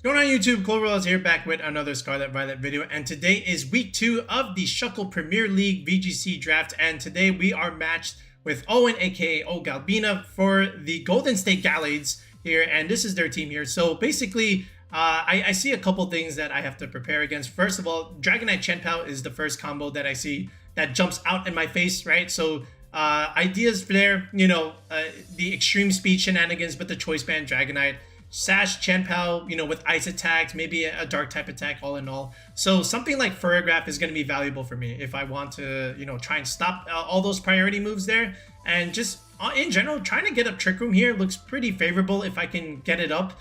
What's going on YouTube? CloverWell's here back with another Scarlet Violet video, and today is week 2 of the Shuckle Premier League VGC draft, and today we are matched with Owen aka OGalbina for the Golden State Gallades here, and this is their team here. So basically I see a couple things that I have to prepare against. First of all, Dragonite Chien-Pao is the first combo that I see that jumps out in my face, right? So ideas there, the extreme speed shenanigans with the choice band Dragonite, Sash Chien-Pao, with ice attacks, maybe a dark type attack, all in all. So something like Ferrograph is going to be valuable for me if I want to, try and stop all those priority moves there. And just in general, trying to get up Trick Room here looks pretty favorable if I can get it up.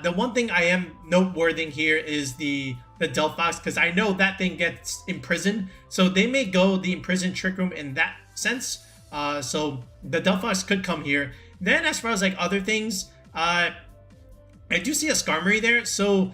The one thing I am noteworthy here is the Delphox, because I know that thing gets imprisoned. So they may go the imprisoned Trick Room in that sense. So the Delphox could come here. Then as far as like other things, I do see a SKARMORY there. So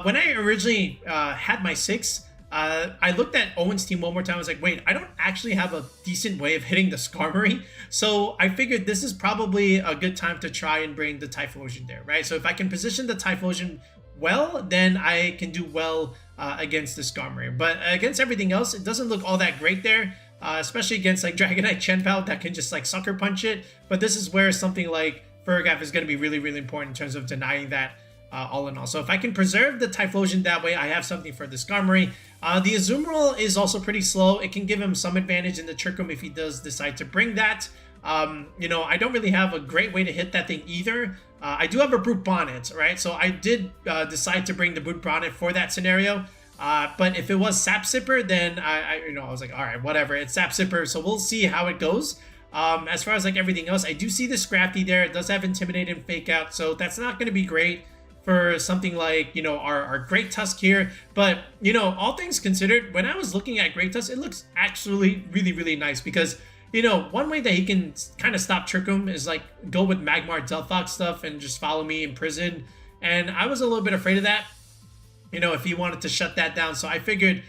when I originally had my 6, I looked at Owen's team one more time. I was like, wait, I don't actually have a decent way of hitting the SKARMORY. So I figured this is probably a good time to try and bring the Typhlosion there, right? So if I can position the Typhlosion well, then I can do well against the SKARMORY. But against everything else, it doesn't look all that great there. Especially against like Dragonite Chien-Pao that can just like sucker punch it. But this is where something like Ferrograph is going to be really, really important in terms of denying that all in all. So if I can preserve the Typhlosion that way, I have something for the SKARMORY. The Azumarill is also pretty slow. It can give him some advantage in the Trick Room if he does decide to bring that. I don't really have a great way to hit that thing either. I do have a Brute Bonnet, right? So I did decide to bring the Brute Bonnet for that scenario. But if it was Sap Sipper, then I was like, all right, whatever, it's Sap Sipper. So we'll see how it goes. As far as like everything else, I do see the Scrafty there. It does have Intimidate and Fake Out, so that's not going to be great for something like, our Great Tusk here. But, all things considered, when I was looking at Great Tusk, it looks actually really, really nice because, one way that he can kind of stop Trick Room is like go with Magmar Delphox stuff and just follow me in prison. And I was a little bit afraid of that, if he wanted to shut that down. So I figured,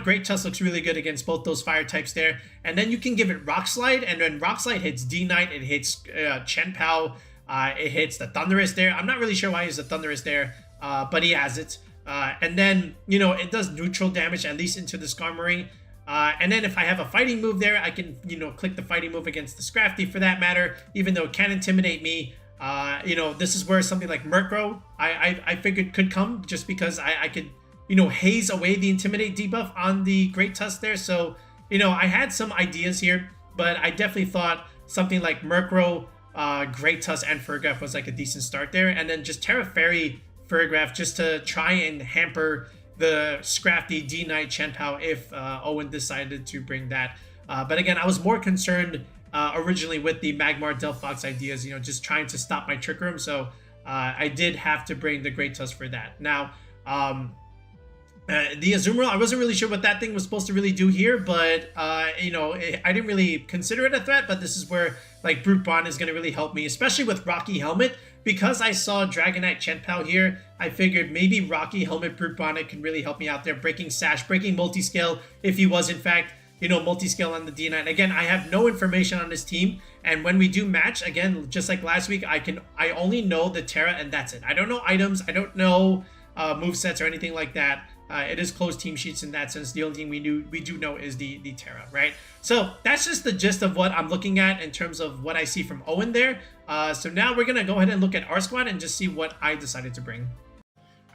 Great Tusk looks really good against both those fire types there. And then you can give it Rock Slide, and when Rock Slide hits D-Knight, it hits Chien-Pao, it hits the Thundurus there. I'm not really sure why he has the Thundurus there, but he has it. And then, it does neutral damage, at least into the SKARMORY. And then if I have a fighting move there, I can, click the fighting move against the Scrafty for that matter, even though it can intimidate me. This is where something like Murkrow, I figured could come just because I could, haze away the Intimidate debuff on the Great Tusk there. So, I had some ideas here, but I definitely thought something like Murkrow, Great Tusk, and Ferrograph was like a decent start there. And then just Terra Fairy Ferrograph just to try and hamper the Scrafty D-Knight Chien-Pao if Owen decided to bring that. But again, I was more concerned originally with the Magmar Delphox ideas, just trying to stop my Trick Room. So I did have to bring the Great Tusk for that. Now, the Azumarill, I wasn't really sure what that thing was supposed to really do here, but, I didn't really consider it a threat, but this is where, like, Brute Bond is going to really help me, especially with Rocky Helmet. Because I saw Dragonite Chien-Pao here, I figured maybe Rocky Helmet Brute Bonnet can really help me out there, breaking Sash, breaking Multiscale, if he was, in fact, Multiscale on the D9. Again, I have no information on this team, and when we do match, again, just like last week, I only know the Terra, and that's it. I don't know items, I don't know movesets or anything like that. It is closed team sheets in that sense. The only thing we do know is the Terra, right? So that's just the gist of what I'm looking at in terms of what I see from Owen there. So now we're going to go ahead and look at our squad and just see what I decided to bring.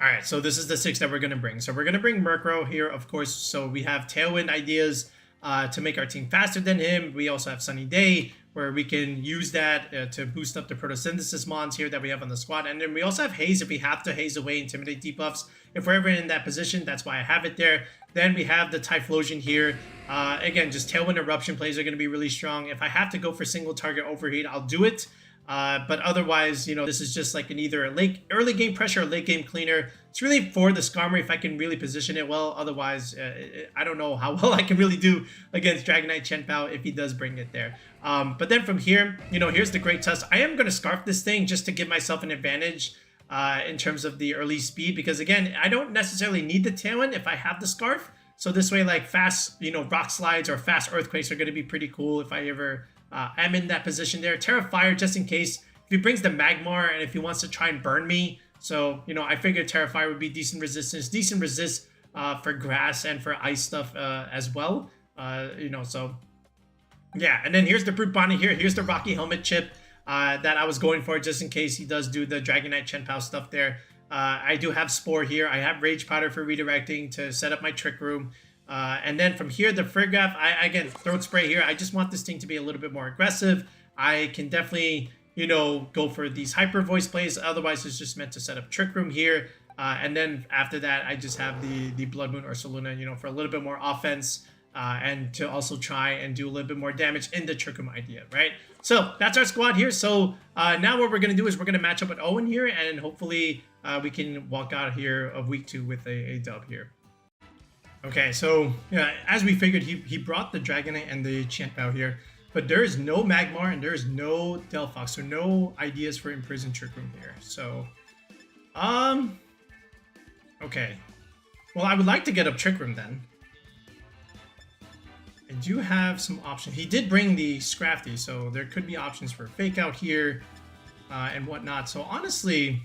All right, so this is the 6 that we're going to bring. So we're going to bring Murkrow here, of course. So we have Tailwind ideas to make our team faster than him. We also have Sunny Day, where we can use that to boost up the photosynthesis mons here that we have on the squad. And then we also have Haze if we have to haze away Intimidate debuffs. If we're ever in that position, that's why I have it there. Then we have the Typhlosion here. Again, just Tailwind Eruption plays are going to be really strong. If I have to go for single target overheat, I'll do it. But otherwise, this is just like an either a early game pressure or late game cleaner. It's really for the SKARMORY if I can really position it well. Otherwise, I don't know how well I can really do against Dragonite Chien-Pao if he does bring it there. But then from here, here's the Great Tusk. I am going to Scarf this thing just to give myself an advantage in terms of the early speed. Because again, I don't necessarily need the Tailwind if I have the Scarf. So this way, like fast, Rock Slides or fast Earthquakes are going to be pretty cool if I ever am in that position there. Terra Fire, just in case. If he brings the Magmar and if he wants to try and burn me, So, you know, I figured Terrifier would be decent resistance, decent resist for grass and for ice stuff as well. You know, so yeah. And then here's the Brute Bonnet here. Here's the Rocky Helmet chip that I was going for just in case he does do the Dragonite Chien-Pao stuff there. I do have Spore here. I have Rage Powder for redirecting to set up my Trick Room. And then from here, the Friggraph, again, Throat Spray here. I just want this thing to be a little bit more aggressive. I can definitely, you know, go for these Hyper Voice plays. Otherwise, it's just meant to set up Trick Room here. And then after that, I just have the Blood Moon or Ursaluna, you know, for a little bit more offense. And to also try and do a little bit more damage in the Trick Room idea, right? So that's our squad here. So now what we're going to do is we're going to match up with Owen here. And hopefully we can walk out here of week 2 with a dub here. Okay, so yeah, as we figured, he brought the Dragonite and the Chien-Pao here. But there is no Magmar and there is no Delphox. So no ideas for Imprisoned Trick Room here. So, okay. Well, I would like to get up Trick Room then. I do have some options. He did bring the Scrafty, so there could be options for Fake Out here and whatnot. So honestly,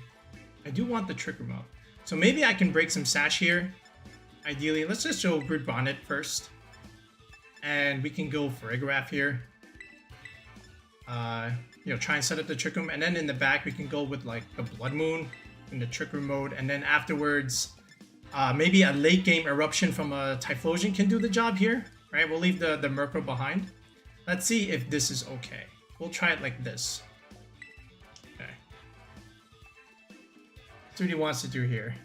I do want the Trick Room up. So maybe I can break some Sash here. Ideally, let's just show Brute Bonnet first. And we can go Friggraph here. You know, try and set up the Trick Room. And then in the back, we can go with like the Blood Moon in the Trick Room mode. And then afterwards, maybe a late game Eruption from a Typhlosion can do the job here. Right, we'll leave the Murkrow behind. Let's see if this is okay. We'll try it like this. Okay. Let's see what he wants to do here.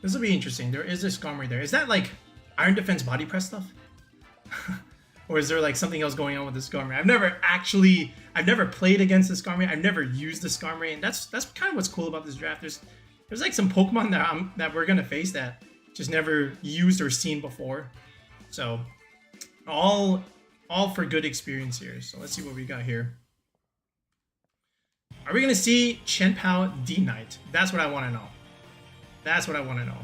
This will be interesting. There is a Skarmory there. Is that like Iron Defense Body Press stuff? Or is there like something else going on with the Skarmory? I've never played against the Skarmory. I've never used the Skarmory, and that's kind of what's cool about this draft. There's like some Pokemon that we're gonna face that just never used or seen before. So all for good experience here. So let's see what we got here. Are we gonna see Chien-Pao D-Knight? That's what I want to know. That's what I want to know.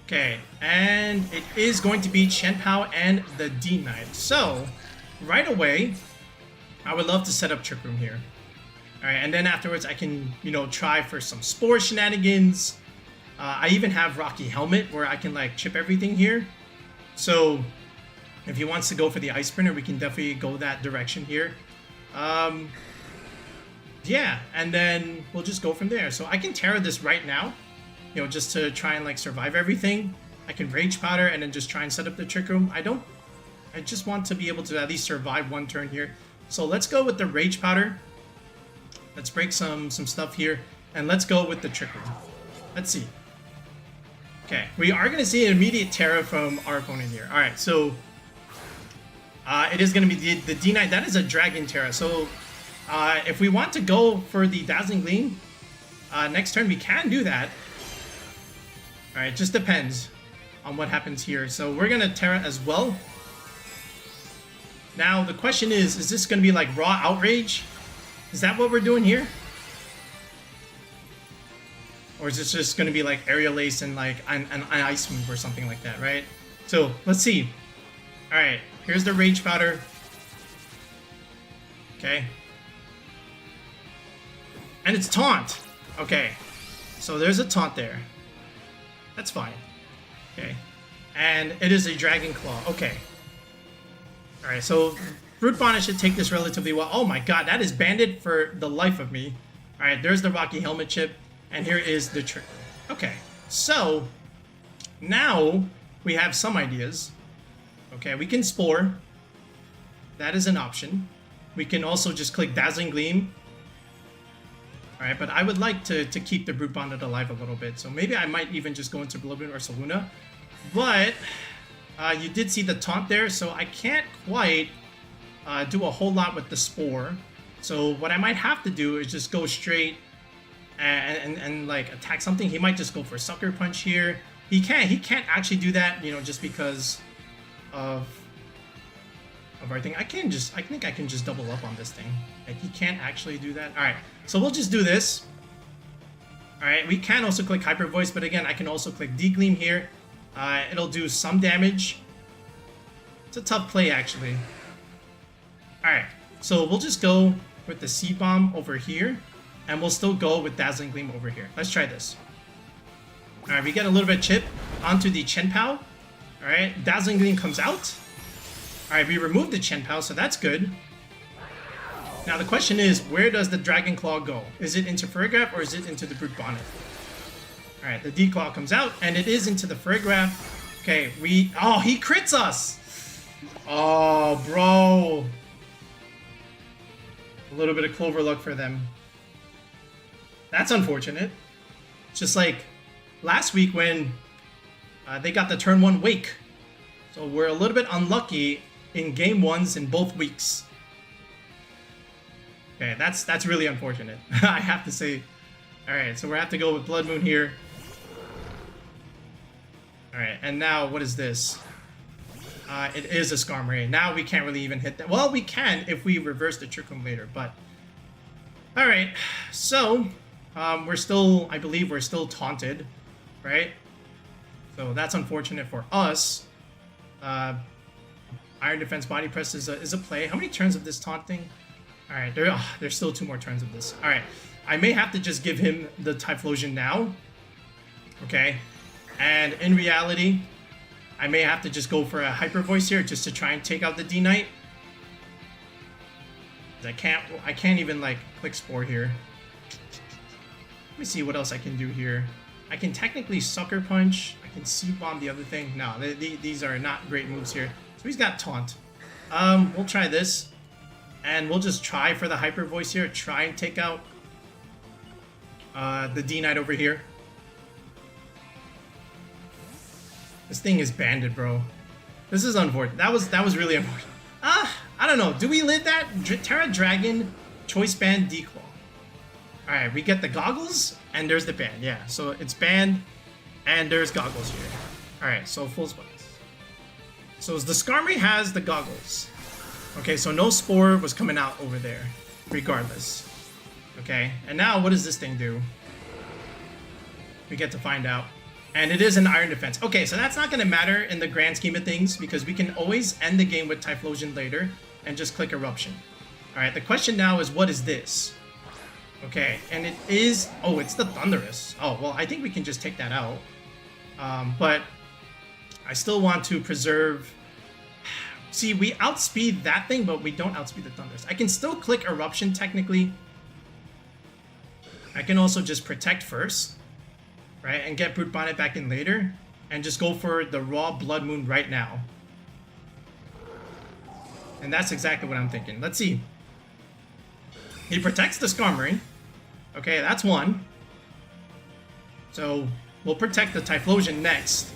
Okay, and it is going to be Chien-Pao and the D-Knight. So right away, I would love to set up Trick Room here. Alright, and then afterwards I can, you know, try for some Spore shenanigans. I even have Rocky Helmet where I can like chip everything here. So if he wants to go for the Ice Sprinter, we can definitely go that direction here. Yeah, and then we'll just go from there. So I can Terra this right now, you know, just to try and like survive everything. I can Rage Powder and then just try and set up the Trick Room. I just want to be able to at least survive one turn here. So let's go with the Rage Powder. Let's break some stuff here, and let's go with the Trick Room. Let's see. Okay, we are going to see an immediate Terra from our opponent here. All right, so it is going to be the D-Knight. That is a Dragon Terra. So if we want to go for the Dazzling Gleam next turn, we can do that. All right, just depends on what happens here. So we're going to Terra as well. Now, the question is this going to be like raw Outrage? Is that what we're doing here? Or is this just going to be like Aerial Ace and like an Ice Move or something like that, right? So, let's see. Alright, here's the Rage Powder. Okay. And it's Taunt. Okay. So there's a Taunt there. That's fine. Okay. And it is a Dragon Claw. Okay. Alright, so Brute Bonnet should take this relatively well. Oh my god, that is banded for the life of me. Alright, there's the Rocky Helmet chip. And here is the Trick Room. Okay, so now we have some ideas. Okay, we can Spore. That is an option. We can also just click Dazzling Gleam. Alright, but I would like to keep the Brute Bonnet alive a little bit. So maybe I might even just go into Blood Moon or Ursaluna. But you did see the Taunt there, so I can't quite do a whole lot with the Spore. So what I might have to do is just go straight and like attack something. He might just go for Sucker Punch here. He can't actually do that, you know, just because of everything. I think I can just double up on this thing. Like, he can't actually do that. Alright, so we'll just do this. Alright, we can also click Hyper Voice, but again, I can also click D-Gleam here. It'll do some damage. It's a tough play, actually. Alright, so we'll just go with the Seed Bomb over here, and we'll still go with Dazzling Gleam over here. Let's try this. All right, we get a little bit of chip onto the Chien-Pao. All right, Dazzling Gleam comes out. All right, we remove the Chien-Pao, so that's good. Now the question is, where does the Dragon Claw go? Is it into Ferrograph or is it into the Brute Bonnet? All right, the D-Claw comes out, and it is into the Ferrograph. Okay, oh, he crits us! Oh, bro. A little bit of Clover luck for them. That's unfortunate. Just like last week when they got the turn 1 Wake. So we're a little bit unlucky in game 1s in both weeks. Okay, that's really unfortunate. I have to say. Alright, so we have to go with Blood Moon here. Alright, and now what is this? It is a SKARMORY. Now we can't really even hit that. Well, we can if we reverse the Trick Room later, but... Alright, so... we're still, I believe we're still taunted, right? So that's unfortunate for us. Iron Defense Body Press is a play. How many turns of this taunting? Alright, there's still 2 more turns of this. Alright, I may have to just give him the Typhlosion now. Okay, and in reality, I may have to just go for a Hyper Voice here just to try and take out the D-Knight. I can't even like click Spore here. Let me see what else I can do here. I can technically Sucker Punch. I can Seed Bomb the other thing. No, these are not great moves here. So he's got Taunt. We'll try this. And we'll just try for the Hyper Voice here. Try and take out the D-Knight over here. This thing is banded, bro. This is unfortunate. That was really unfortunate. I don't know. Do we live that? Terra Dragon, Choice Band, D-Claw. Alright, we get the goggles, and there's the band. Yeah, so it's band, and there's goggles here. Alright, so full spots. So the SKARMORY has the goggles. Okay, so no Spore was coming out over there, regardless. Okay, and now what does this thing do? We get to find out. And it is an Iron Defense. Okay, so that's not going to matter in the grand scheme of things, because we can always end the game with Typhlosion later, and just click Eruption. Alright, the question now is, what is this? Okay, and it is... Oh, it's the Thunderous. Oh, well, I think we can just take that out. But I still want to preserve... See, we outspeed that thing, but we don't outspeed the Thunderous. I can still click Eruption, technically. I can also just Protect first, right? And get Brute Bonnet back in later. And just go for the raw Blood Moon right now. And that's exactly what I'm thinking. Let's see. He protects the SKARMORY. Okay, that's one. So, we'll protect the Typhlosion next.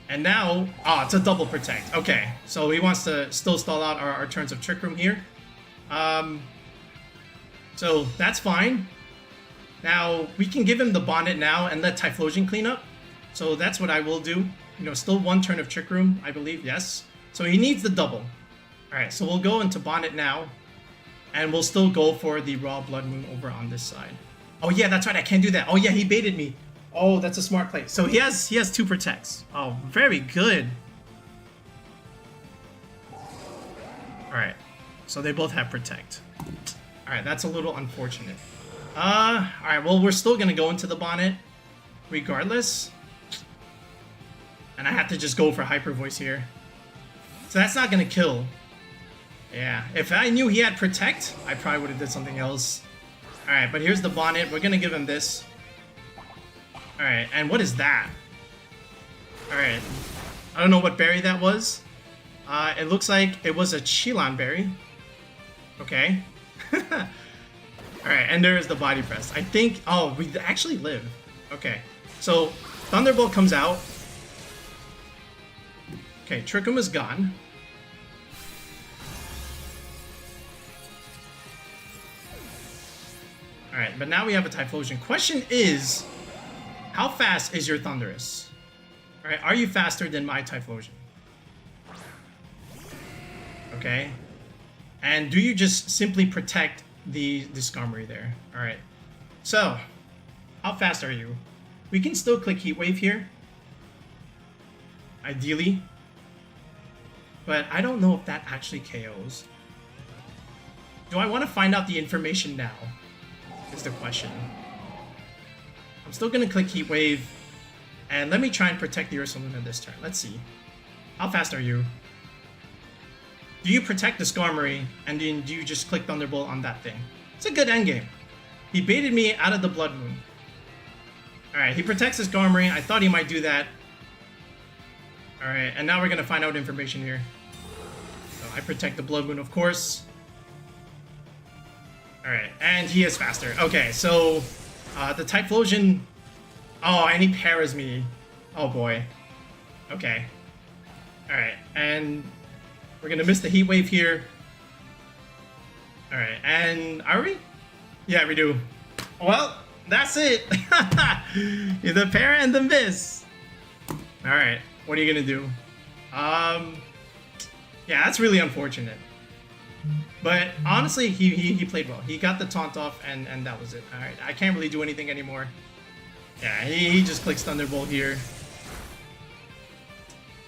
And now... Ah, it's a double protect. Okay, so he wants to still stall out our turns of Trick Room here. So, that's fine. Now, we can give him the Bonnet now and let Typhlosion clean up. So, that's what I will do. You know, still 1 turn of Trick Room, I believe, yes. So, he needs the double. Alright, so we'll go into Bonnet now. And we'll still go for the raw Blood Moon over on this side. Oh yeah, that's right, I can't do that. Oh yeah, he baited me. Oh, that's a smart play. So he has 2 protects. Oh, very good. Alright, so they both have protect. Alright, that's a little unfortunate. Alright, well, we're still gonna go into the Bonnet regardless. And I have to just go for Hyper Voice here. So that's not gonna kill. Yeah, if I knew he had Protect, I probably would have did something else. Alright, but here's the Bonnet. We're gonna give him this. Alright, and what is that? Alright. I don't know what berry that was. It looks like it was a Chilon berry. Okay. Alright, and there's the Body Press. I think... Oh, we actually live. Okay. So, Thunderbolt comes out. Okay, Trick Room is gone. Alright, but now we have a Typhlosion. Question is, how fast is your Thunderous? Alright, are you faster than my Typhlosion? Okay. And do you just simply protect the SKARMORY there? Alright. So, how fast are you? We can still click Heat Wave here. Ideally. but I don't know if that actually KOs. Do I want to find out the information now? Is the question. I'm still going to click Heat Wave, and let me try and protect the Ursaluna this turn. Let's see. How fast are you? Do you protect the Skarmory, and then do you just click Thunderbolt on that thing? It's a good endgame. He baited me out of the Blood Moon. Alright, he protects his Skarmory. I thought he might do that. Alright, and now we're going to find out information here. So I protect the Blood Moon, of course. Alright, and he is faster. Okay, so the Typhlosion... Oh, and he paras me. Oh boy. Okay. Alright, and we're going to miss the Heat Wave here. Alright, and are we? Yeah, we do. Well, that's it. The para and the miss. Alright, what are you going to do? Yeah, that's really unfortunate. But honestly, he played well. He got the taunt off, and that was it. Alright, I can't really do anything anymore. Yeah, he just clicks Thunderbolt here.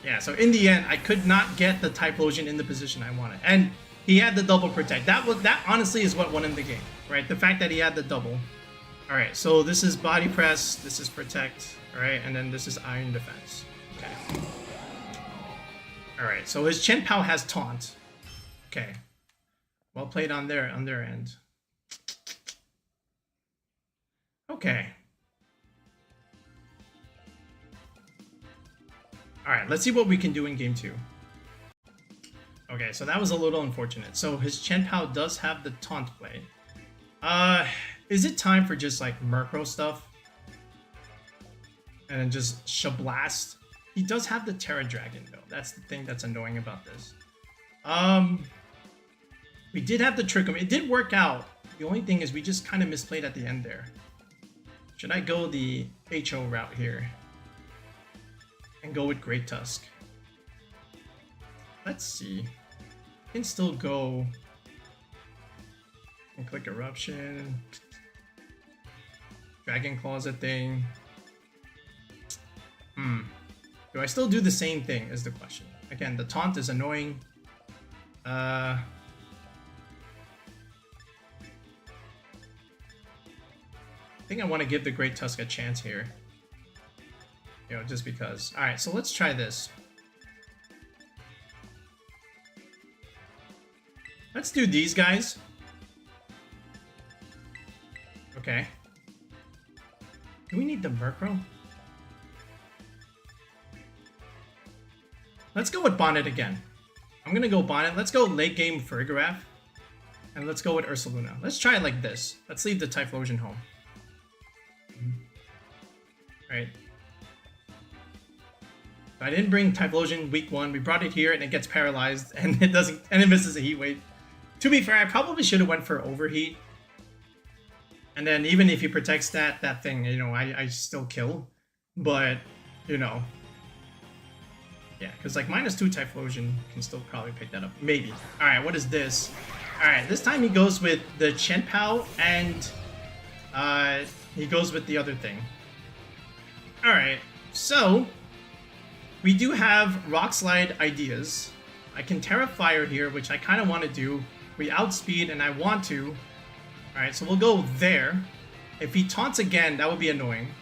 Yeah, so in the end, I could not get the Typhlosion in the position I wanted. And he had the double protect. That honestly is what won him the game, right? The fact that he had the double. Alright, so this is Body Press, this is Protect, alright? And then this is Iron Defense. Okay. Alright, so his Chien-Pao has Taunt. Okay. Well played on their end. Okay. Alright, let's see what we can do in game 2. Okay, so that was a little unfortunate. So his Chien-Pao does have the Taunt play. Is it time for just like Murkrow stuff? And then just Shablast? He does have the Terra Dragon though. That's the thing that's annoying about this. We did have the Trick Room. It did work out. The only thing is we just kind of misplayed at the end there. Should I go the HO route here? And go with Great Tusk? Let's see. Can still go and click Eruption. Dragon Claw's a thing. Do I still do the same thing is the question. Again, the taunt is annoying. I think I want to give the Great Tusk a chance here. You know, just because. Alright, so let's try this. Let's do these guys. Okay. Do we need the Murkrow? Let's go with Bonnet again. I'm gonna go Bonnet. Let's go late game Farigiraf. And let's go with Ursaluna. Let's try it like this. Let's leave the Typhlosion home. Alright. I didn't bring Typhlosion week 1. We brought it here and it gets paralyzed and it doesn't, and it misses a Heat Wave. To be fair, I probably should have went for Overheat. And then even if he protects that thing, you know, I still kill. But, you know. Yeah, because like -2 Typhlosion can still probably pick that up. Maybe. Alright, what is this? Alright, this time he goes with the Chien-Pao and he goes with the other thing. Alright, so we do have Rock Slide ideas. I can Terra Fire here, which I kind of want to do. We outspeed and I want to. Alright, so we'll go there. If he taunts again, that would be annoying.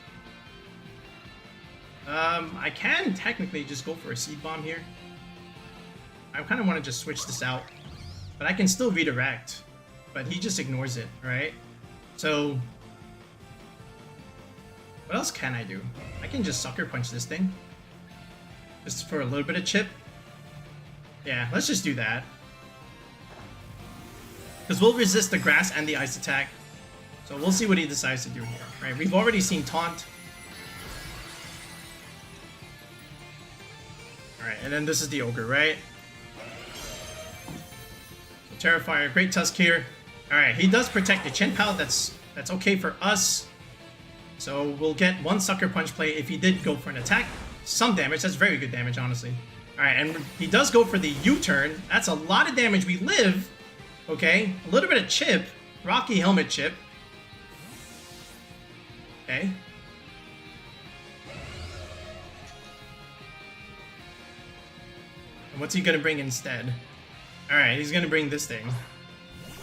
I can technically just go for a Seed Bomb here. I kind of want to just switch this out. But I can still redirect. But he just ignores it, right? So what else can I do? I can just Sucker Punch this thing. Just for a little bit of chip. Yeah, let's just do that. Because we'll resist the Grass and the Ice attack. So we'll see what he decides to do here. Right, we've already seen Taunt. Alright, and then this is the Ogre, right? So Terrifier, Great Tusk here. Alright, he does protect the Chien-Pao. That's okay for us. So we'll get one Sucker Punch play if he did go for an attack. Some damage. That's very good damage, honestly. Alright, and he does go for the U-turn. That's a lot of damage. We live. Okay, a little bit of chip. Rocky Helmet chip. Okay. What's he gonna bring instead? Alright, he's gonna bring this thing.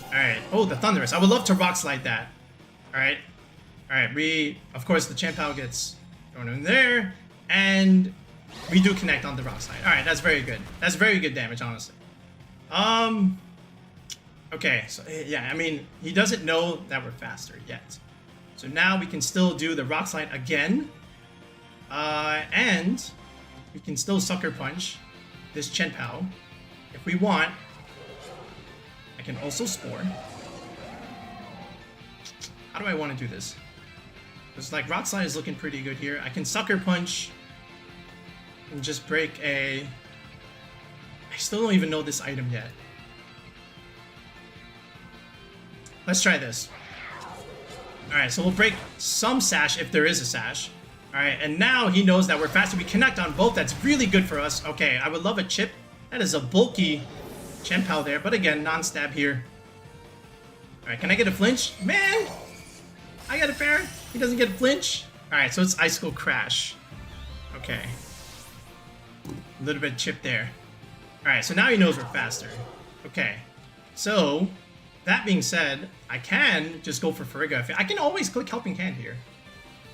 Alright. Oh, the Thunderous. I would love to Rock Slide that. Alright. Alright, of course, the Chien-Pao gets thrown in there. And we do connect on the Rock Slide. Alright, that's very good. That's very good damage, honestly. Okay, so yeah, I mean, he doesn't know that we're faster yet. So now we can still do the Rock Slide again. And we can still Sucker Punch this Chien-Pao. If we want, I can also Spore. How do I want to do this? Because like Rock Slide is looking pretty good here. I can Sucker Punch and just break a... I still don't even know this item yet. Let's try this. Alright, so we'll break some Sash if there is a Sash. Alright, and now he knows that we're faster. We connect on both. That's really good for us. Okay, I would love a chip. That is a bulky Chien-Pao there. But again, non-stab here. Alright, can I get a flinch? Man! I got a fair. He doesn't get a flinch. Alright, so it's Icicle Crash. Okay. A little bit chip there. Alright, so now he knows we're faster. Okay. So, that being said, I can just go for Farigga. I can always click Helping Hand here.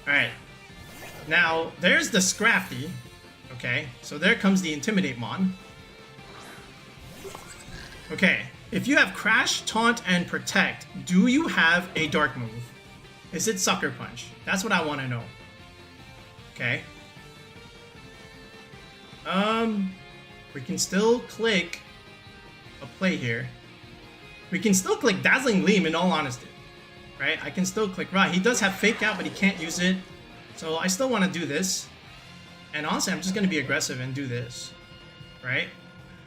Alright. Now, there's the Scrafty. Okay, so there comes the Intimidate Mon. Okay, if you have Crash, Taunt, and Protect, do you have a Dark move? Is it Sucker Punch? That's what I want to know. Okay. We can still click a play here. We can still click Dazzling Gleam in all honesty. Right? I can still click Right. He does have Fake Out, but he can't use it. So I still want to do this. And honestly, I'm just going to be aggressive and do this. Right?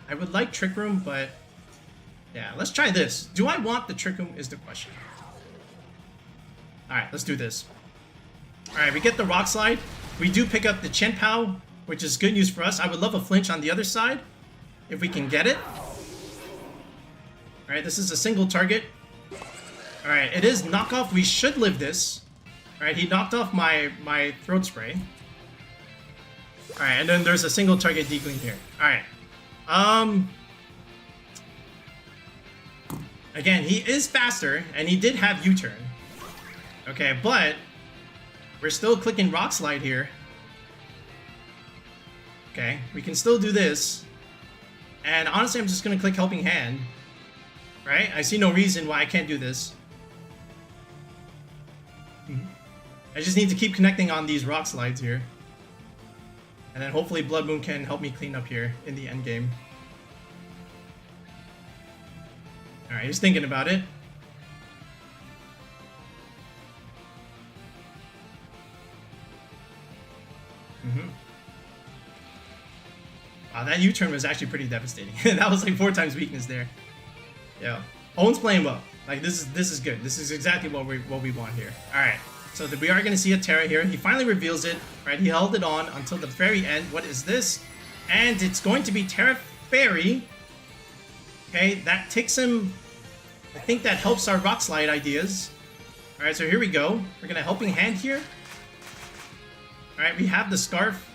I would like Trick Room, but... yeah, let's try this. Do I want the Trick Room is the question. Alright, let's do this. Alright, we get the Rock Slide. We do pick up the Chien-Pao, which is good news for us. I would love a flinch on the other side, if we can get it. Alright, this is a single target. Alright, it is knockoff. We should live this. Alright, he knocked off my Throat Spray. Alright, and then there's a single target Deagling here. Alright. Again, he is faster, and he did have U-turn. Okay, but we're still clicking Rock Slide here. Okay, we can still do this. And honestly, I'm just going to click Helping Hand. Right? I see no reason why I can't do this. I just need to keep connecting on these Rock Slides here. And then hopefully Blood Moon can help me clean up here in the end game. Alright, he's thinking about it. Wow, that U-turn was actually pretty devastating. That was like 4 times weakness there. Yeah. Owen's playing well. Like this is good. This is exactly what we want here. Alright. So we are gonna see a Terra here. He finally reveals it. Right? He held it on until the very end. What is this? And it's going to be Terra Fairy. Okay, that ticks him. I think that helps our Rock Slide ideas. Alright, so here we go. We're gonna Helping Hand here. Alright, we have the Scarf.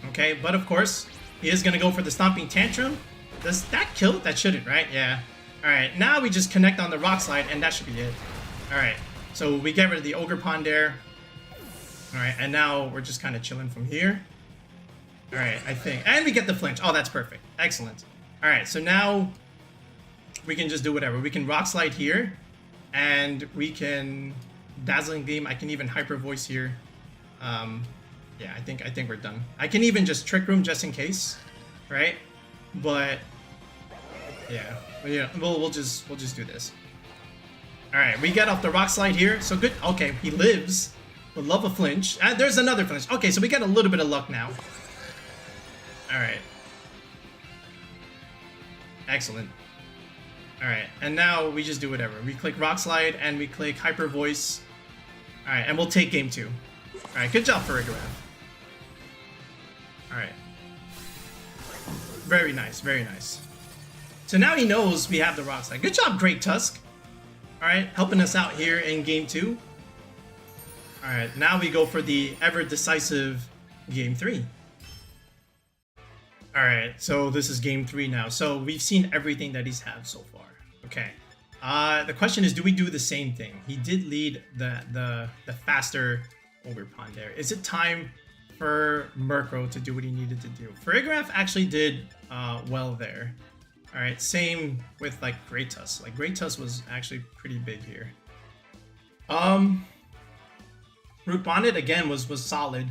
Okay, but of course, he is gonna go for the Stomping Tantrum. Does that kill? That shouldn't, right? Yeah. Alright, now we just connect on the Rock Slide, and that should be it. Alright, so we get rid of the Ogre Pond there. Alright, and now we're just kind of chilling from here. Alright, I think. And we get the flinch. Oh, that's perfect. Excellent. Alright, so now we can just do whatever. We can Rock Slide here, and we can Dazzling Gleam. I can even Hyper Voice here. Yeah, I think we're done. I can even just Trick Room just in case, right? But yeah, we'll just do this. All right, we get off the Rock Slide here. So good. Okay, he lives. Would love a flinch. There's another flinch. Okay, so we get a little bit of luck now. All right. Excellent. All right, and now we just do whatever. We click Rock Slide and we click Hyper Voice. All right, and we'll take game 2. All right, good job, Farigga. All right. Very nice, very nice. So now he knows we have the Rock Slide. Good job, Great Tusk. All right, helping us out here in game 2. All right, now we go for the ever decisive game 3. All right, so this is game 3 now. So we've seen everything that he's had so far. Okay. The question is, do we do the same thing? He did lead the faster Overpond there. Is it time for Murkrow to do what he needed to do? Farigiraf actually did well there. All right, same with like Great Tusk. Like Great Tusk was actually pretty big here. Root Bonnet again was solid.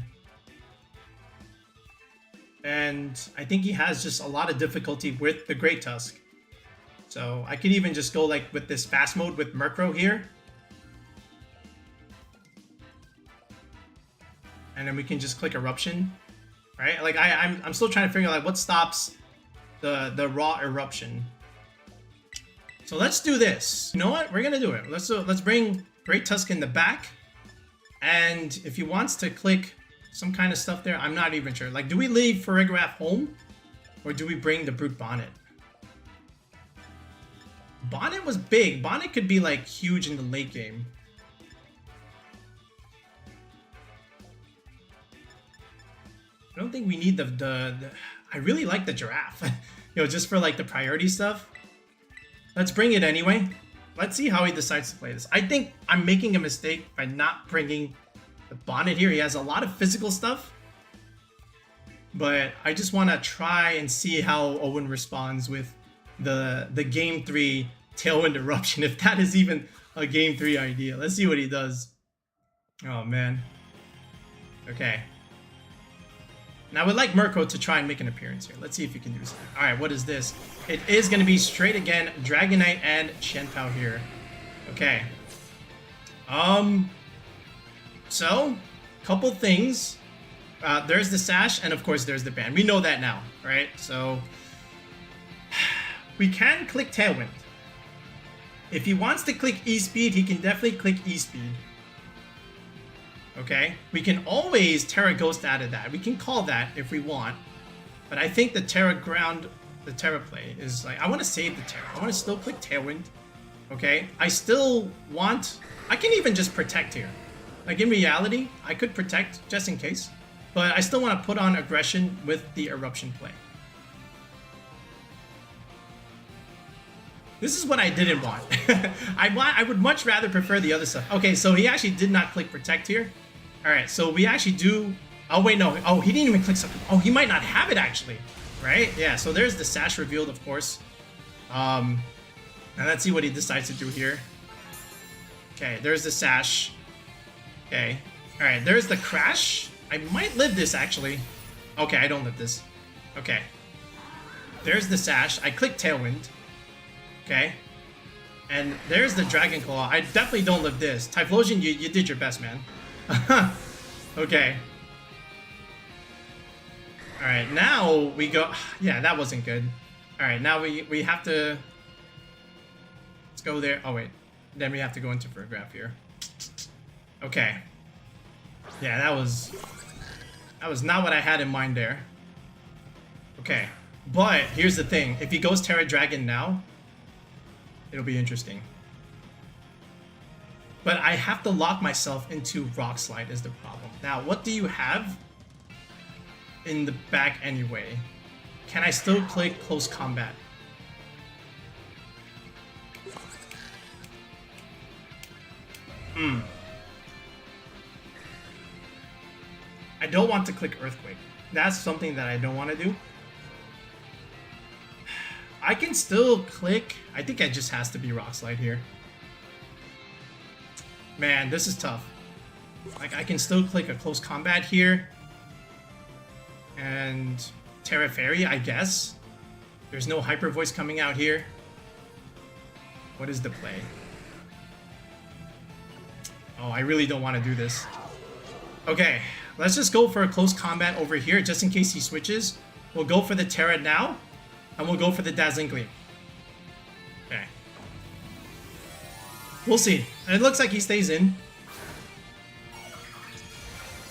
And I think he has just a lot of difficulty with the Great Tusk. So I could even just go like with this fast mode with Murkrow here. And then we can just click Eruption, right? Like I'm still trying to figure out like what stops the raw Eruption. So let's do this. You know what? We're gonna do it. Let's bring Great Tusk in the back. And if he wants to click some kind of stuff there, I'm not even sure. Like, do we leave Farigiraf home? Or do we bring the Brute Bonnet? Bonnet was big. Bonnet could be, like, huge in the late game. I don't think we need the I really like the Giraffe. You know, just for, like, the priority stuff. Let's bring it anyway. Let's see how he decides to play this. I think I'm making a mistake by not bringing the Bonnet here. He has a lot of physical stuff, but I just want to try and see how Owen responds with the game 3 Tailwind Eruption, if that is even a game 3 idea. Let's see what he does. Oh man. Okay. Now I would like Murkrow to try and make an appearance here. Let's see if he can do something. All right, what is this? It is going to be straight again, Dragonite and Chien-Pao here. Okay. So, couple things. There's the Sash, and of course there's the ban. We know that now, right? So, we can click Tailwind. If he wants to click E-Speed, he can definitely click E-Speed. Okay? We can always Terra Ghost out of that. We can call that if we want. But I think the Terra play is like, I want to save the Terra. I want to still click Tailwind. Okay? I can even just Protect here. Like in reality, I could Protect just in case, but I still want to put on Aggression with the Eruption play. This is what I didn't want. I would much rather prefer the other stuff. Okay, so he actually did not click Protect here. All right, so we actually do. Oh wait, no. Oh, he didn't even click something. Oh, he might not have it actually, right? Yeah. So there's the Sash revealed, of course. And let's see what he decides to do here. Okay, there's the Sash. Okay. All right, there's the Crash. I might live this, actually. Okay, I don't live this. Okay. There's the Sash. I click Tailwind. Okay. And there's the Dragon Claw. I definitely don't live this. Typhlosion, you did your best, man. Okay. All right, now we go... Yeah, that wasn't good. All right, now we have to... Let's go there. Oh, wait. Then we have to go into Farigiraf here. Okay. Yeah, that was not what I had in mind there. Okay. But here's the thing. If he goes Terra Dragon now, it'll be interesting. But I have to lock myself into Rock Slide is the problem. Now, what do you have in the back anyway? Can I still click Close Combat? I don't want to click Earthquake. That's something that I don't want to do. I can still click. I think it just has to be Rock Slide here. Man, this is tough. Like, I can still click a Close Combat here. And Terra Fairy, I guess. There's no Hyper Voice coming out here. What is the play? Oh, I really don't want to do this. Okay, let's just go for a Close Combat over here, just in case he switches. We'll go for the Terra now, and we'll go for the Dazzling Gleam. Okay. We'll see. It looks like he stays in.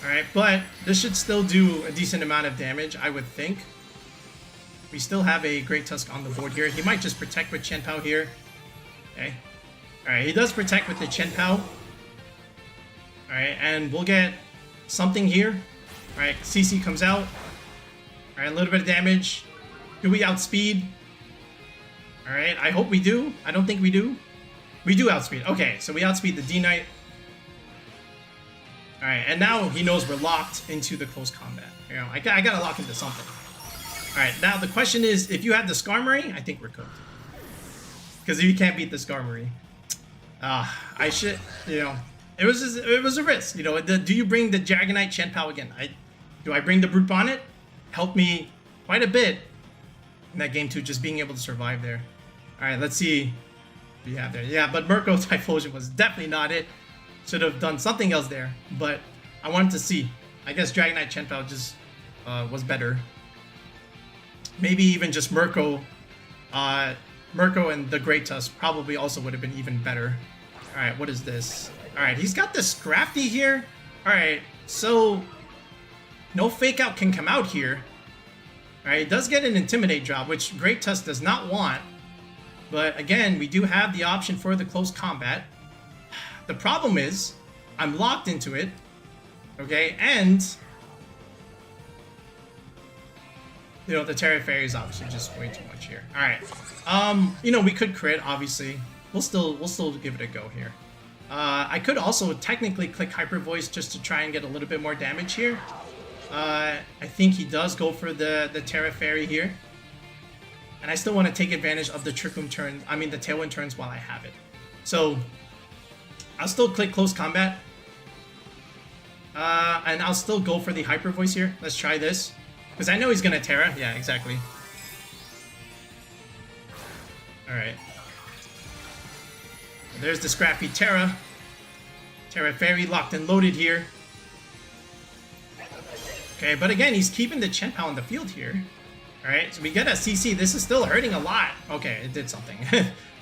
Alright, but this should still do a decent amount of damage, I would think. We still have a Great Tusk on the board here. He might just Protect with Chien-Pao here. Okay. Alright, he does Protect with the Chien-Pao. Alright, and we'll get something here. Alright, CC comes out. Alright, a little bit of damage. Do we outspeed? Alright, I hope we do. I don't think we do. We do outspeed. Okay, so we outspeed the D-Knight. Alright, and now he knows we're locked into the close combat. You know, I gotta lock into something. Alright, now the question is, if you have the SKARMORY, I think we're cooked. Because if you can't beat the SKARMORY, I should, you know, it was a risk. You know, do you bring the Dragonite Chien-Pao again? Do I bring the Brute Bonnet? Helped me quite a bit in that game too, just being able to survive there. Alright, let's see what we have there. Yeah, but Murkrow Typhlosion was definitely not it. Should have done something else there, but I wanted to see. I guess Dragonite Chien-Pao just was better. Maybe even just Murkrow. Murkrow and the Great Tusk probably also would have been even better. Alright, what is this? Alright, he's got the Scrafty here. Alright, so no Fake Out can come out here. Alright, it does get an Intimidate drop, which Great Tusk does not want. But again, we do have the option for the close combat. The problem is, I'm locked into it. Okay, and you know, the Terra Fairy is obviously just way too much here. Alright. You know, we could crit, obviously. We'll still give it a go here. I could also technically click Hyper Voice just to try and get a little bit more damage here. I think he does go for the Terra Fairy here. And I still want to take advantage of the Trick Room turns, I mean the Tailwind turns while I have it. So I'll still click Close Combat. And I'll still go for the Hyper Voice here. Let's try this. Because I know he's gonna Terra. Yeah, exactly. Alright. There's the Scrappy Terra. Terra Fairy locked and loaded here. Okay, but again, he's keeping the Chien-Pao on the field here. Alright, so we get a CC. This is still hurting a lot. Okay, it did something.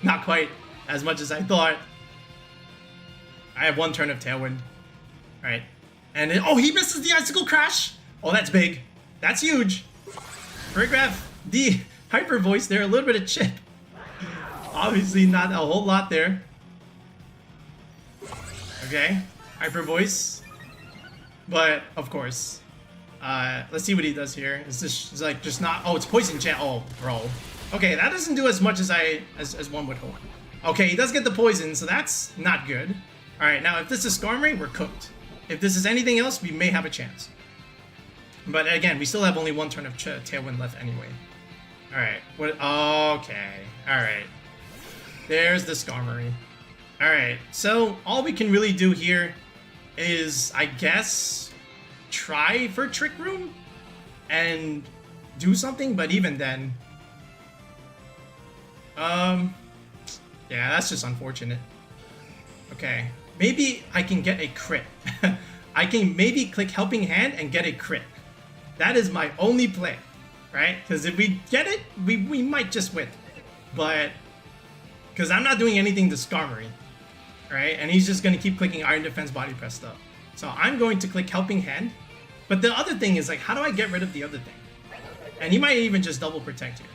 Not quite as much as I thought. I have one turn of Tailwind. Alright. And then, oh, he misses the Icicle Crash! Oh, that's big. That's huge. Choreograph the Hyper Voice there, a little bit of chip. Obviously not a whole lot there. Okay, Hyper Voice. But, of course. Let's see what he does here. Is this like just not... Oh, it's Poison Jab. Oh, bro. Okay, that doesn't do as much as as one would hope. Okay, he does get the poison, so that's not good. Alright, now if this is SKARMORY, we're cooked. If this is anything else, we may have a chance. But again, we still have only one turn of Tailwind left anyway. Alright, what? Okay, alright. There's the SKARMORY. Alright, so all we can really do here is, I guess, try for Trick Room and do something, but even then... yeah, that's just unfortunate. Okay, maybe I can get a crit. I can maybe click Helping Hand and get a crit. That is my only play, right? Because if we get it, we might just win. But, because I'm not doing anything to SKARMORY, right? And he's just going to keep clicking Iron Defense Body Pressed up. So I'm going to click Helping Hand. But the other thing is, like, how do I get rid of the other thing? And he might even just double protect here.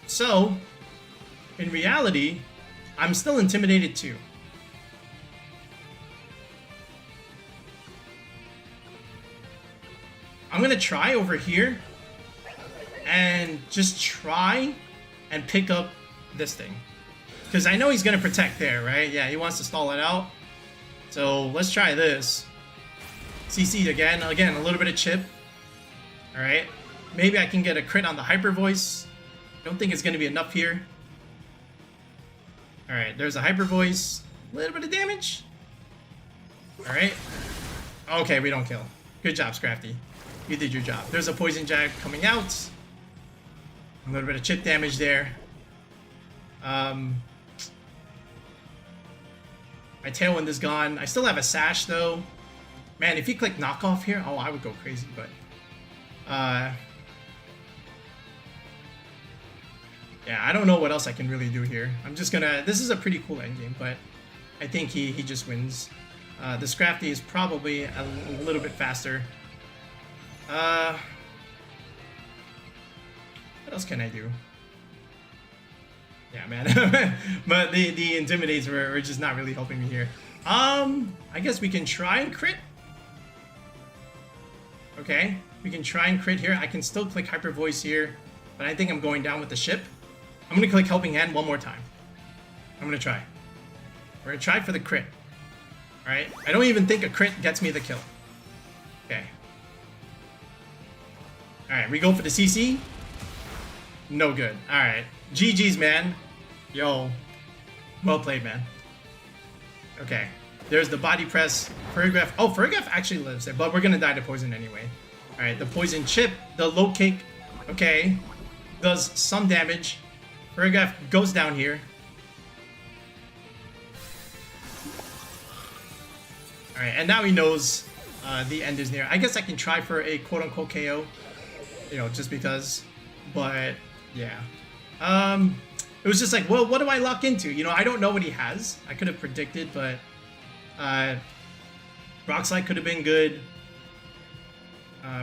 So, in reality, I'm still intimidated too. I'm gonna try over here and just try and pick up this thing. Because I know he's gonna protect there, right? Yeah, he wants to stall it out. So let's try this. CC again, a little bit of chip. Alright. Maybe I can get a crit on the Hyper Voice. Don't think it's gonna be enough here. Alright, there's a Hyper Voice. A little bit of damage. Alright. Okay, we don't kill. Good job, Scrafty. You did your job. There's a Poison Jab coming out. A little bit of chip damage there. My Tailwind is gone. I still have a Sash, though. Man, if he clicked Knockoff here, oh, I would go crazy, but... yeah, I don't know what else I can really do here. I'm just gonna... This is a pretty cool endgame, but I think he just wins. The Scrafty is probably a little bit faster. What else can I do? Yeah, man. But the Intimidates were just not really helping me here. I guess we can try and crit. Okay. We can try and crit here. I can still click Hyper Voice here, but I think I'm going down with the ship. I'm going to click Helping Hand one more time. I'm going to try. We're going to try for the crit. Alright? I don't even think a crit gets me the kill. Okay. Alright, we go for the CC. No good. Alright. GG's, man. Yo. Well played, man. Okay. There's the body press. Furrygraph. Oh, Furrygraph actually lives there, but we're going to die to poison anyway. Alright, the poison chip. The low kick. Okay. Does some damage. Furrygraph goes down here. Alright, and now he knows the end is near. I guess I can try for a quote-unquote KO. You know, just because. But, yeah. It was just like, well, what do I lock into? You know, I don't know what he has. I could have predicted, but... Rock Slide could have been good.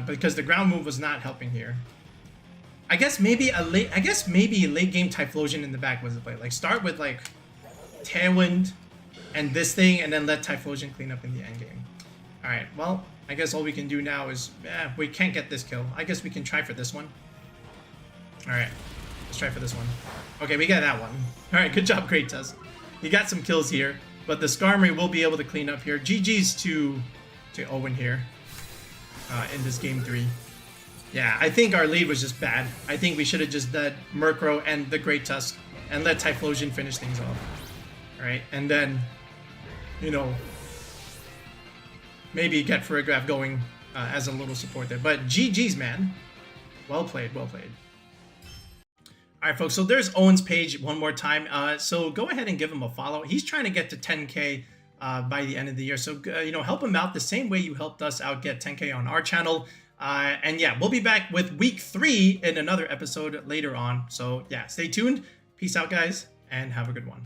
Because the ground move was not helping here. I guess maybe a late game Typhlosion in the back was the play. Like start with like Tailwind and this thing, and then let Typhlosion clean up in the end game. All right. Well, I guess all we can do now is we can't get this kill. I guess we can try for this one. All right. Let's try for this one. Okay, we got that one. All right. Good job, Kratos. You got some kills here, but the SKARMORY will be able to clean up here. GG's to Owen here in this game 3. Yeah, I think our lead was just bad. I think we should have just done Murkrow and the Great Tusk and let Typhlosion finish things off. Alright, and then, you know, maybe get Furrygraph going as a little support there. But GG's, man. Well played, well played. Alright, folks, so there's Owen's page one more time. So go ahead and give him a follow. He's trying to get to 10K by the end of the year. So, you know, help him out the same way you helped us out get 10K on our channel. And yeah, we'll be back with week 3 in another episode later on. So yeah, stay tuned. Peace out, guys, and have a good one.